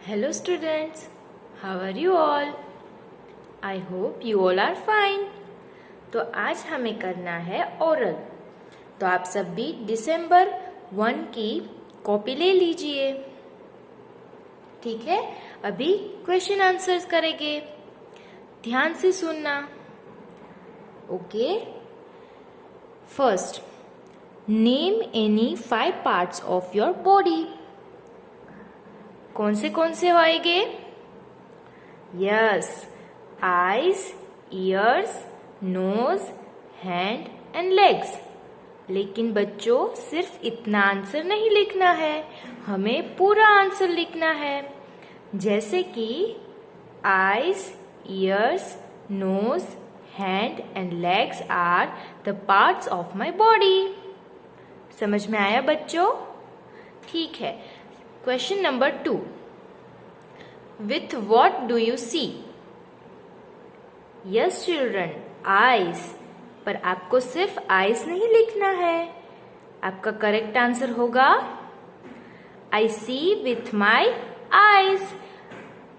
Hello students, how are you all? I hope you all are fine. तो आज हमें करना है ओरल। तो आप सब भी दिसंबर 1 की कॉपी ले लीजिए। ठीक है, अभी क्वेश्चन आंसर्स करेंगे, ध्यान से सुनना। Okay, first, name any 5 parts of your body. कौन से होएंगे? Yes, eyes, ears, nose, hand and legs. लेकिन बच्चों सिर्फ इतना आंसर नहीं लिखना है, हमें पूरा आंसर लिखना है। जैसे कि eyes, ears, nose, hand and legs are the parts of my body. समझ में आया बच्चों? ठीक है। Question number 2, with what do you see? Yes children, eyes. पर आपको सिर्फ आईज नहीं लिखना है, आपका करेक्ट आंसर होगा आई सी विथ माई आईज।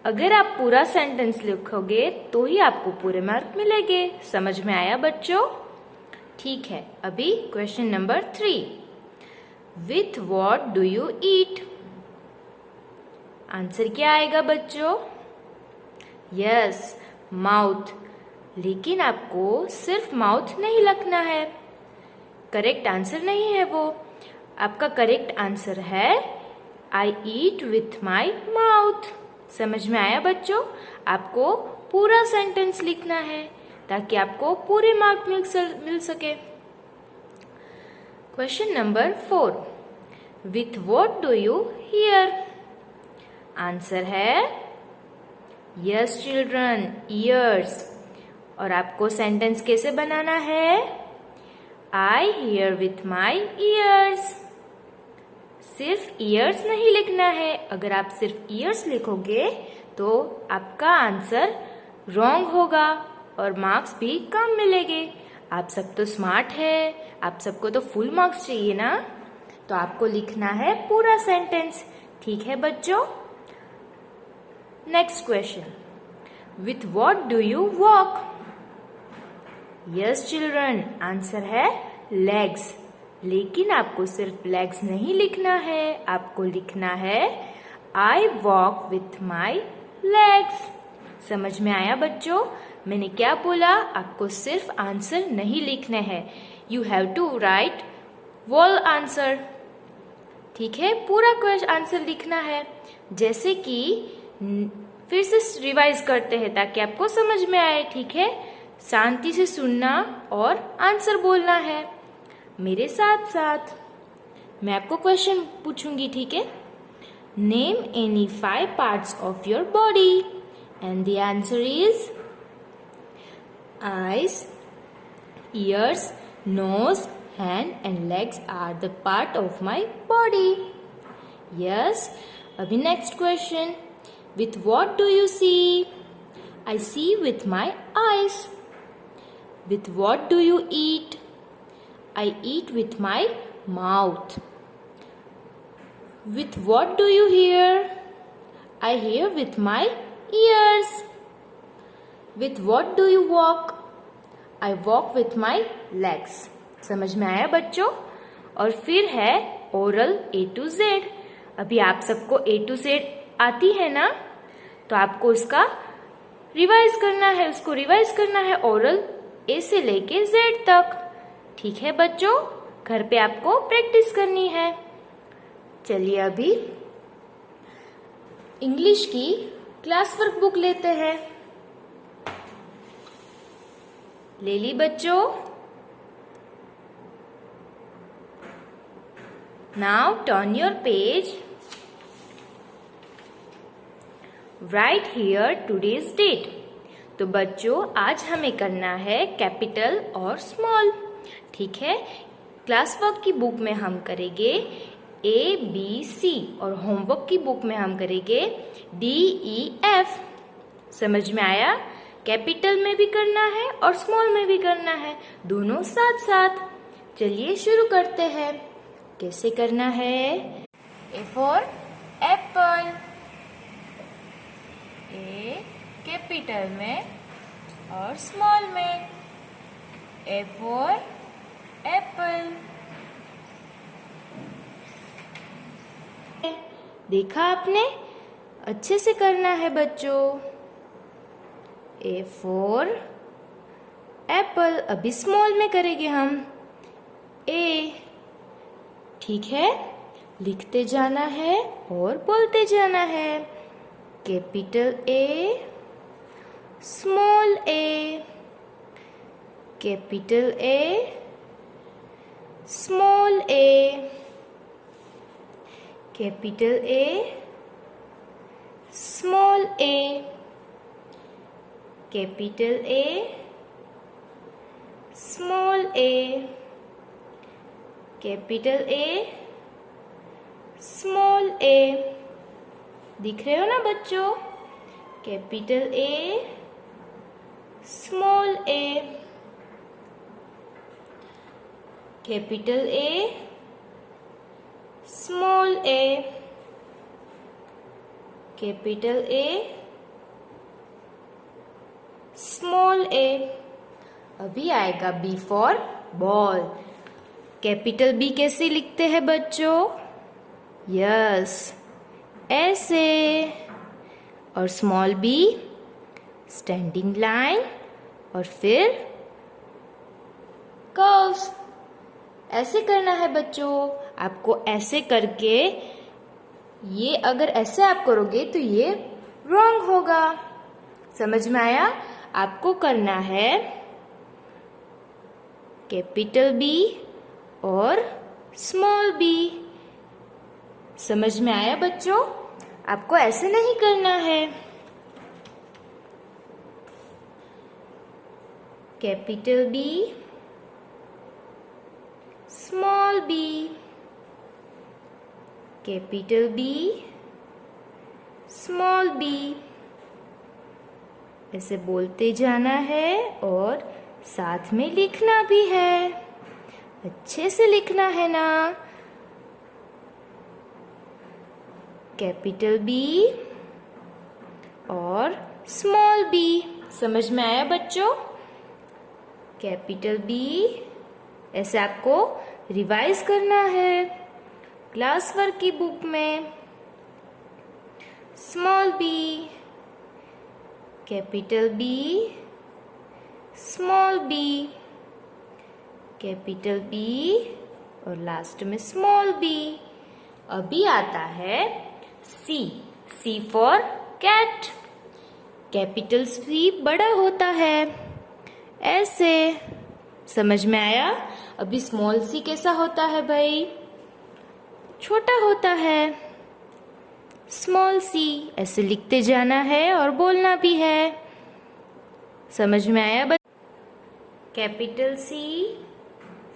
अगर आप पूरा सेंटेंस लिखोगे तो ही आपको पूरे मार्क मिलेंगे। समझ में आया बच्चों? ठीक है। अभी question number 3, with what do you eat? Answer क्या आएगा बच्चों? Yes, mouth. लेकिन आपको सिर्फ माउथ नहीं लिखना है, करेक्ट आंसर नहीं है वो। आपका करेक्ट आंसर है आई ईट विथ माई माउथ। समझ में आया बच्चों? आपको पूरा सेंटेंस लिखना है ताकि आपको पूरे मार्क मिल सके। Question number 4, with what do you here? Answer है यस चिल्ड्रन, ईयर्स। और आपको सेंटेंस कैसे बनाना है? I hear with my years. सिर्फ ईयर्स नहीं लिखना है। अगर आप सिर्फ ईयर्स लिखोगे तो आपका आंसर रॉन्ग होगा और मार्क्स भी कम मिलेंगे। आप सब तो स्मार्ट है, आप सबको तो फुल मार्क्स चाहिए ना, तो आपको लिखना है पूरा सेंटेंस। ठीक है बच्चों? Next question, with what do you walk? Yes children, answer है लेग्स। लेकिन आपको सिर्फ लेग्स नहीं लिखना है, आपको लिखना है I walk with my legs. समझ में आया बच्चों? मैंने क्या बोला? आपको सिर्फ आंसर नहीं लिखना है, you have to write whole answer. ठीक है, पूरा क्वेश्चन आंसर लिखना है। जैसे कि फिर से रिवाइज करते हैं ताकि आपको समझ में आए। ठीक है, शांति से सुनना और आंसर बोलना है मेरे साथ साथ। मैं आपको क्वेश्चन पूछूंगी, ठीक है? Name any 5 parts of your body and the answer is eyes, ears, nose, hand and legs are the part of my body. Yes. अभी next question, with what do you see? I see with my eyes. With what do you eat? I eat with my mouth. With what do you hear? I hear with my ears. With what do you walk? I walk with my legs. समझ में आया बच्चों? और फिर है oral A to Z। अभी आप सबको A to Z आती है ना, तो आपको उसका रिवाइज करना है, उसको रिवाइज करना है ओरल ए से लेके जेड तक। ठीक है बच्चों? घर पे आपको प्रैक्टिस करनी है। चलिए अभी इंग्लिश की क्लास वर्क बुक लेते हैं। ले ली बच्चों? Now turn your page, write here today's date. तो बच्चों आज हमें करना है कैपिटल और स्मॉल। ठीक है, क्लास वर्क की बुक में हम करेंगे ABC और होमवर्क की बुक में हम करेंगे DEF। समझ में आया? कैपिटल में भी करना है और स्मॉल में भी करना है, दोनों साथ साथ। चलिए शुरू करते हैं। कैसे करना है? A for apple, कैपिटल में और स्मॉल में। A for Apple. देखा आपने? अच्छे से करना है बच्चों। A for Apple. अभी स्मॉल में करेंगे हम। A। ठीक है, लिखते जाना है और बोलते जाना है। Capital A, small a, capital A, small a, capital A, small a, capital A, small a, capital A, small a। दिख रहे हो ना बच्चों? Capital A, small a, capital A, small a, capital A, small a। अभी आएगा B for ball. Capital B कैसे लिखते हैं बच्चों? यस, ऐसे। और स्मॉल b स्टैंडिंग लाइन और फिर कर्व्स। ऐसे करना है बच्चों। आपको ऐसे करके, ये अगर ऐसे आप करोगे तो ये रॉन्ग होगा। समझ में आया? आपको करना है कैपिटल B और स्मॉल b। समझ में आया बच्चों? आपको ऐसे नहीं करना है। Capital B, small b, capital B, small b। ऐसे बोलते जाना है और साथ में लिखना भी है। अच्छे से लिखना है ना। कैपिटल B और स्मॉल b। समझ में आया बच्चों? Capital B। ऐसे आपको रिवाइज करना है क्लास वर्क की बुक में। Small b, capital B, small b, capital B और लास्ट में स्मॉल b। अभी आता है C। C for cat. Capital C बड़ा होता है, ऐसे। समझ में आया? अभी स्मॉल c कैसा होता है भाई? छोटा होता है। स्मॉल c ऐसे लिखते जाना है और बोलना भी है। समझ में आया बच्चों? Capital C,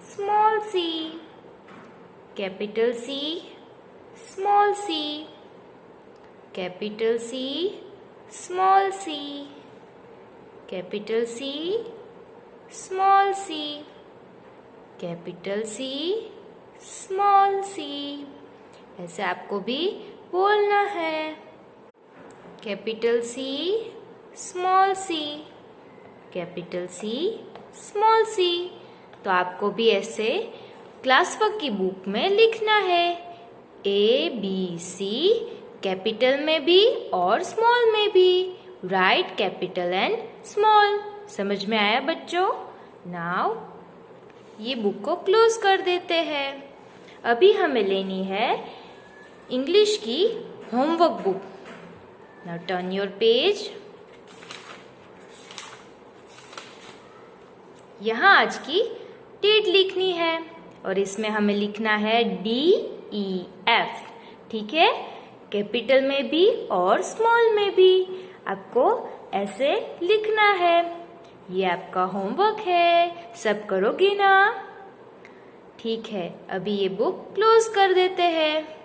small c, capital C, small c, capital C, small c, capital C, small c, capital C, small c। ऐसे आपको भी बोलना है। Capital C, small c, capital C, small c। तो आपको भी ऐसे क्लास वर्क की बुक में लिखना है। A, B, C कैपिटल में भी और स्मॉल में भी। Right capital and small. समझ में आया बच्चों? नाउ ये बुक को क्लोज कर देते हैं। अभी हमें लेनी है इंग्लिश की homework book. Now turn your page. यहाँ आज की डेट लिखनी है और इसमें हमें लिखना है DEF। ठीक है? कैपिटल में भी और स्मॉल में भी आपको ऐसे लिखना है। ये आपका होमवर्क है। सब करोगे ना? ठीक है, अभी ये बुक क्लोज कर देते हैं।